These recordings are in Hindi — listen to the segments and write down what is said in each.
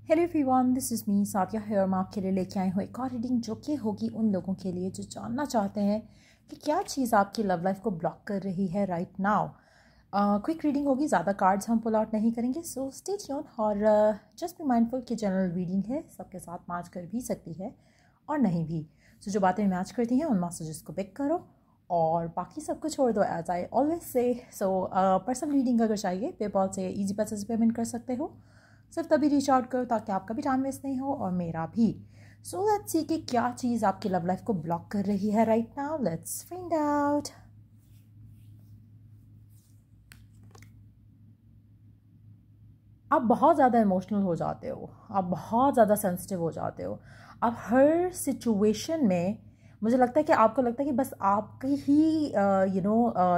Hello everyone, this is me Sadia here. मैं आपके लिए लेके आई हूँ एक और रीडिंग जो कि होगी उन लोगों के लिए जो जानना चाहते हैं कि क्या चीज़ आपकी लव लाइफ को ब्लॉक कर रही है राइट नाउ। क्विक रीडिंग होगी, ज़्यादा कार्ड्स हम पुल आउट नहीं करेंगे, सो स्टे ट्यून और जस्ट बी माइंडफुल कि जनरल रीडिंग है, सबके साथ मैच कर भी सकती है और नहीं भी। सो जो बातें मैच करती हैं उन मैसेजेस को पिक करो और बाकी सब कुछ छोड़ दो, as I always say. So personal reading अगर चाहिए पेपॉल से ईजी पैसे से पेमेंट कर सकते हो। सिर्फ तभी रीच आउट करो ताकि आपका भी टाइम वेस्ट नहीं हो और मेरा भी। सो लेट्स सी कि क्या चीज़ आपकी लव लाइफ को ब्लॉक कर रही है right now. Let's find out. आप बहुत ज़्यादा इमोशनल हो जाते हो, आप बहुत ज़्यादा सेंसिटिव हो जाते हो। आप हर सिचुएशन में मुझे लगता है कि आपको लगता है कि बस आपकी ही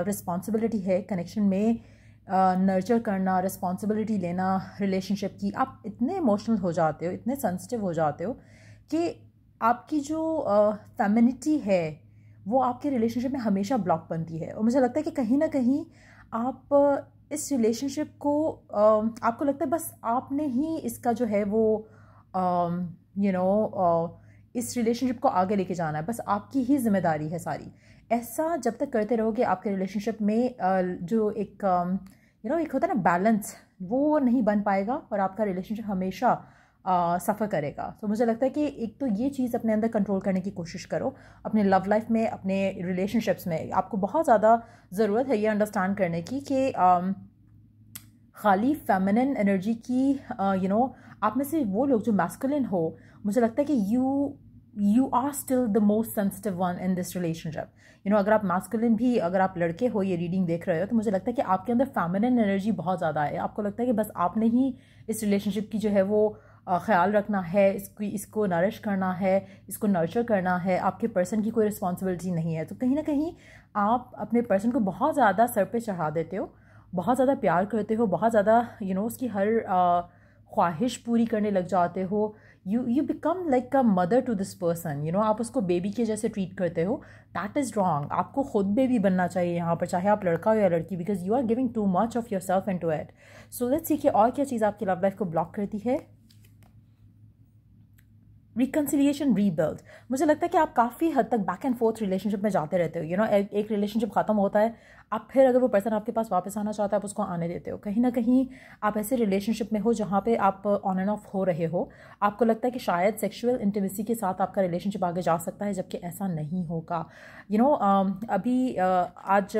रिस्पॉन्सिबिलिटी है कनेक्शन में नर्चर करना, रिस्पॉन्सिबिलिटी लेना रिलेशनशिप की। आप इतने इमोशनल हो जाते हो, इतने सेंसिटिव हो जाते हो कि आपकी जो फेमिनिटी है वो आपके रिलेशनशिप में हमेशा ब्लॉक बनती है। और मुझे लगता है कि कहीं ना कहीं आप इस रिलेशनशिप को आपको लगता है बस आपने ही इसका जो है वो इस रिलेशनशिप को आगे लेके जाना है, बस आपकी ही जिम्मेदारी है सारी। ऐसा जब तक करते रहोगे आपके रिलेशनशिप में जो एक एक होता है ना बैलेंस, वो नहीं बन पाएगा और आपका रिलेशनशिप हमेशा सफ़र करेगा। तो मुझे लगता है कि एक तो ये चीज़ अपने अंदर कंट्रोल करने की कोशिश करो अपने लव लाइफ में, अपने रिलेशनशिप्स में। आपको बहुत ज़्यादा ज़रूरत है ये अंडरस्टैंड करने की कि खाली फेमिनिन एनर्जी की आप में से वो लोग जो मैस्कुलिन हो, मुझे लगता है कि you are still the most sensitive one in this relationship. अगर आप मैस्कुलिन भी, अगर आप लड़के हो ये रीडिंग देख रहे हो, तो मुझे लगता है कि आपके अंदर फेमिनिन एनर्जी बहुत ज़्यादा है। आपको लगता है कि बस आपने ही इस रिलेशनशिप की जो है वो ख्याल रखना है, इसको नरिश करना है, इसको नर्चर करना है। आपके पर्सन की कोई रिस्पॉन्सिबिलिटी नहीं है। तो कहीं ना कहीं आप अपने पर्सन को बहुत ज़्यादा सर पे चढ़ा देते हो, बहुत ज़्यादा प्यार करते हो, बहुत ज़्यादा उसकी हर ख्वाहिश पूरी करने लग जाते हो। You become like a mother to this person. आप उसको बेबी के जैसे ट्रीट करते हो। That is wrong. आपको खुद बेबी बनना चाहिए यहाँ पर, चाहे आप लड़का हो या लड़की, because you are giving too much of yourself into it. So let's see कि और क्या चीज़ आपकी लव लाइफ को ब्लॉक करती है। Reconciliation, rebuild. मुझे लगता है कि आप काफ़ी हद तक बैक एंड फोर्थ रिलेशनशिप में जाते रहते हो। एक रिलेशनशिप ख़त्म होता है, आप फिर अगर वो पर्सन आपके पास वापस आना चाहता है आप उसको आने देते हो। कहीं ना कहीं आप ऐसे रिलेशनशिप में हो जहाँ पे आप ऑन एंड ऑफ हो रहे हो। आपको लगता है कि शायद सेक्सुअल इंटीमेसी के साथ आपका रिलेशनशिप आगे जा सकता है, जबकि ऐसा नहीं होगा। अभी आज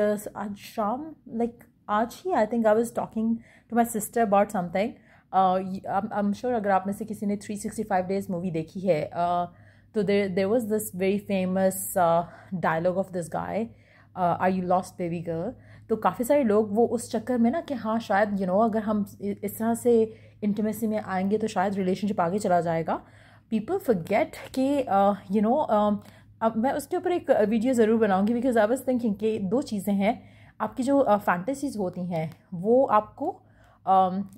शाम, लाइक आज ही, I think I was talking to my sister about something. I am sure अगर आप में से किसी ने 365 डेज मूवी देखी है, तो there was this very famous dialogue of this guy, are you lost baby girl. तो काफ़ी सारे लोग वो उस चक्कर में ना कि हाँ शायद अगर हम इस तरह से इंटीमेसी में आएंगे तो शायद रिलेशनशिप आगे चला जाएगा। पीपल फॉरगेट कि अब मैं उसके ऊपर एक वीडियो ज़रूर बनाऊंगी, बिकॉज आई वाज थिंकिंग कि दो चीज़ें हैं। आपकी जो फैंटेसीज होती हैं वो आपको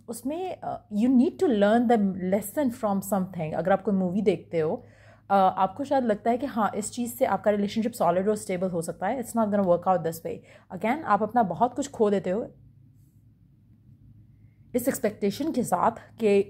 उसमें you need to learn the lesson from something. अगर आप कोई मूवी देखते हो, आपको शायद लगता है कि हाँ इस चीज़ से आपका रिलेशनशिप सॉलिड और स्टेबल हो सकता है। It's not gonna work out this way. Again आप अपना बहुत कुछ खो देते हो इस एक्सपेक्टेशन के साथ कि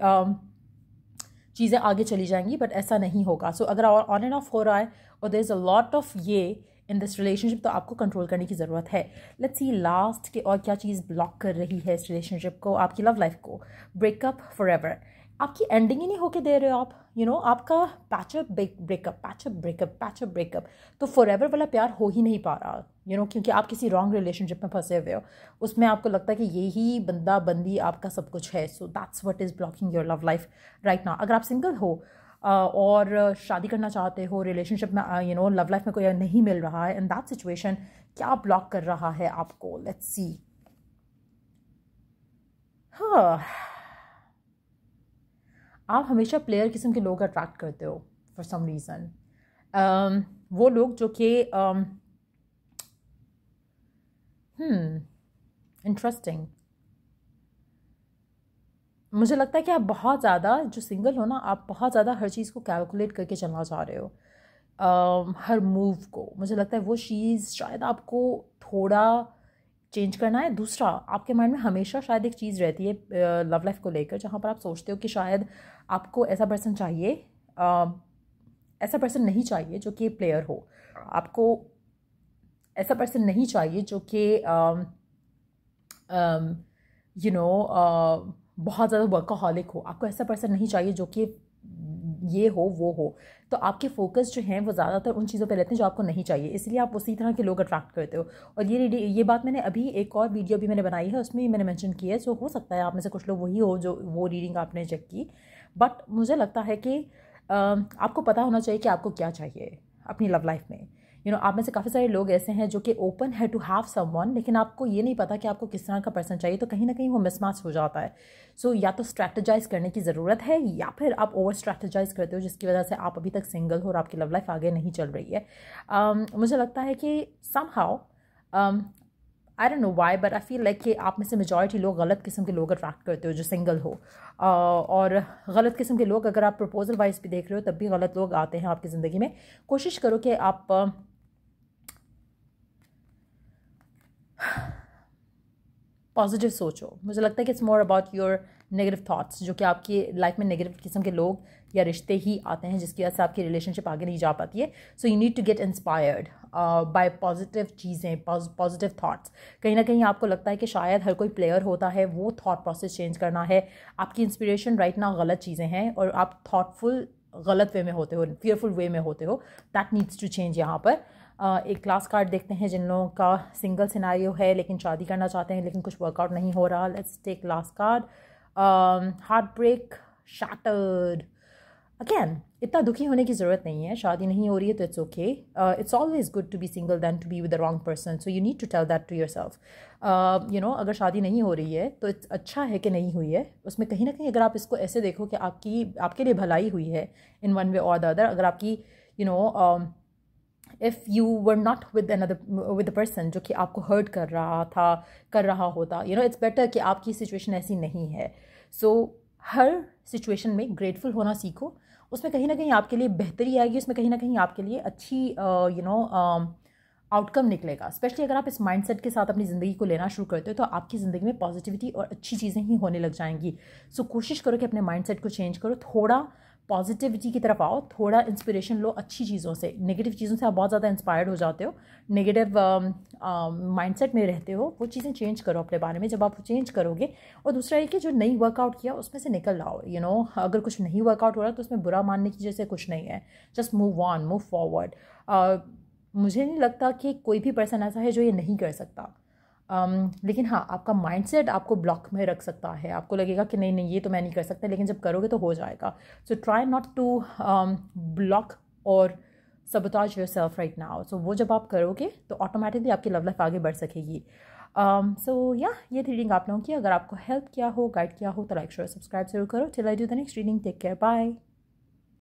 चीज़ें आगे चली जाएंगी, बट ऐसा नहीं होगा। सो अगर ऑन एंड ऑफ हो रहा है और there is a lot of ये इन दिस रिलेशनशिप, तो आपको कंट्रोल करने की ज़रूरत है। लेट्स सी लास्ट के और क्या चीज़ ब्लॉक कर रही है इस रिलेशनशिप को, आपकी लव लाइफ को। ब्रेकअप फॉरएवर, आपकी एंडिंग ही नहीं होके दे रहे हो आप। आपका patchup breakup, patchup breakup, patchup breakup, तो फॉरएवर वाला प्यार हो ही नहीं पा रहा। क्योंकि आप किसी रॉन्ग रिलेशनशिप में फंसे हुए हो, उसमें आपको लगता है कि यही बंदा बंदी आपका सब कुछ है। So that's what is blocking your love life right now. अगर आप सिंगल हो और शादी करना चाहते हो, रिलेशनशिप में लव लाइफ में कोई नहीं मिल रहा है, इन दैट सिचुएशन क्या ब्लॉक कर रहा है आपको। Let's see. हाँ, आप हमेशा प्लेयर किस्म के लोग अट्रैक्ट करते हो फॉर सम रीज़न। वो लोग जो कि इंटरेस्टिंग। मुझे लगता है कि आप बहुत ज़्यादा, जो सिंगल हो ना, आप बहुत ज़्यादा हर चीज़ को कैलकुलेट करके चलना चाह रहे हो। हर मूव को मुझे लगता है वो चीज़ शायद आपको थोड़ा चेंज करना है। दूसरा, आपके माइंड में हमेशा शायद एक चीज़ रहती है लव लाइफ को लेकर, जहाँ पर आप सोचते हो कि शायद आपको ऐसा पर्सन चाहिए, ऐसा पर्सन नहीं चाहिए जो कि प्लेयर हो, आपको ऐसा पर्सन नहीं चाहिए जो कि बहुत ज़्यादा वर्कaholic हो, आपको ऐसा पर्सन नहीं चाहिए जो कि ये हो वो हो। तो आपके फोकस जो हैं वो ज़्यादातर उन चीज़ों पे रहते हैं जो आपको नहीं चाहिए, इसलिए आप उसी तरह के लोग अट्रैक्ट करते हो। और ये बात मैंने अभी एक और वीडियो भी मैंने बनाई है, उसमें भी मैंने मेंशन की है। सो हो सकता है आप में से कुछ लोग वही हो जो वो रीडिंग आपने चेक की, बट मुझे लगता है कि आपको पता होना चाहिए कि आपको क्या चाहिए अपनी लव लाइफ में। आप में से काफ़ी सारे लोग ऐसे हैं जो कि ओपन है टू हैव समवन, लेकिन आपको ये नहीं पता कि आपको किस तरह का पर्सन चाहिए, तो कहीं ना कहीं वो मिसमैच हो जाता है। सो या तो स्ट्रैटेजाइज करने की ज़रूरत है, या फिर आप ओवर स्ट्रैटेजाइज करते हो, जिसकी वजह से आप अभी तक सिंगल हो और आपकी लव लाइफ आगे नहीं चल रही है। मुझे लगता है कि somehow I don't know why, but I feel like कि आप में से मेजॉरिटी लोग गलत किस्म के लोग अट्रैक्ट करते हो जो सिंगल हो। और गलत किस्म के लोग, अगर आप प्रपोजल वाइज भी देख रहे हो, तब भी गलत लोग आते हैं आपकी ज़िंदगी में। कोशिश करो कि आप पॉजिटिव सोचो। मुझे लगता है कि it's more about your negative thoughts, जो कि आपकी लाइफ में नेगेटिव किस्म के लोग या रिश्ते ही आते हैं जिसकी वजह से आपकी रिलेशनशिप आगे नहीं जा पाती है। So you need to get inspired by positive चीज़ें, पॉजिटिव थॉट्स। कहीं ना कहीं आपको लगता है कि शायद हर कोई प्लेयर होता है, वो थॉट प्रोसेस चेंज करना है। आपकी इंस्पिरेशन राइट नाउ गलत चीज़ें हैं और आप थॉटफुल गलत वे में होते हो, फियरफुल वे में होते हो। That needs to change. यहाँ पर एक क्लास कार्ड देखते हैं जिन लोगों का सिंगल सिनारियो है लेकिन शादी करना चाहते हैं लेकिन कुछ वर्कआउट नहीं हो रहा। Let's take last card, heart break, shattered. Again, इतना दुखी होने की ज़रूरत नहीं है, शादी नहीं हो रही है तो it's okay. It's always good to be single than to be with the wrong person, so you need to tell that to yourself. अगर शादी नहीं हो रही है तो इट्स अच्छा है कि नहीं हुई है। उसमें कहीं ना कहीं अगर आप इसको ऐसे देखो कि आपके लिए भलाई हुई है इन वन वे और द अदर। अगर आपकी if you were not with the person जो कि आपको हर्ट कर रहा होता, इट्स बेटर कि आपकी सिचुएशन ऐसी नहीं है। सो हर सिचुएशन में ग्रेटफुल होना सीखो, उसमें कहीं ना कहीं आपके लिए बेहतरी आएगी, उसमें कहीं ना कहीं आपके लिए अच्छी आउटकम निकलेगा। स्पेशली अगर आप इस माइंडसेट के साथ अपनी ज़िंदगी को लेना शुरू करते हो तो आपकी ज़िंदगी में पॉजिटिविटी और अच्छी चीज़ें ही होने लग जाएंगी। सो कोशिश करो कि अपने माइंडसेट को चेंज करो, थोड़ा पॉजिटिविटी की तरफ आओ, थोड़ा इंस्पिरेशन लो अच्छी चीज़ों से। नेगेटिव चीज़ों से आप बहुत ज़्यादा इंस्पायर्ड हो जाते हो, नेगेटिव माइंडसेट में रहते हो। वो चीज़ें चेंज करो अपने बारे में। जब आप चेंज करोगे, और दूसरा ये कि जो नहीं वर्कआउट किया उसमें से निकल आओ। अगर कुछ नहीं वर्कआउट हो रहा तो उसमें बुरा मानने की जैसे कुछ नहीं है। Just move on, move forward. मुझे नहीं लगता कि कोई भी पर्सन ऐसा है जो ये नहीं कर सकता। लेकिन हाँ, आपका माइंडसेट आपको ब्लॉक में रख सकता है। आपको लगेगा कि नहीं नहीं ये तो मैं नहीं कर सकता, लेकिन जब करोगे तो हो जाएगा। So try not to block और sabotage yourself right now. So वो जब आप करोगे तो ऑटोमेटिकली आपकी लव लाइफ आगे बढ़ सकेगी। सो ये थी रीडिंग आप लोगों की। अगर आपको हेल्प किया हो, गाइड किया हो तो लाइक शेयर सब्सक्राइब जरूर करो। Till I do the next reading, take care, bye.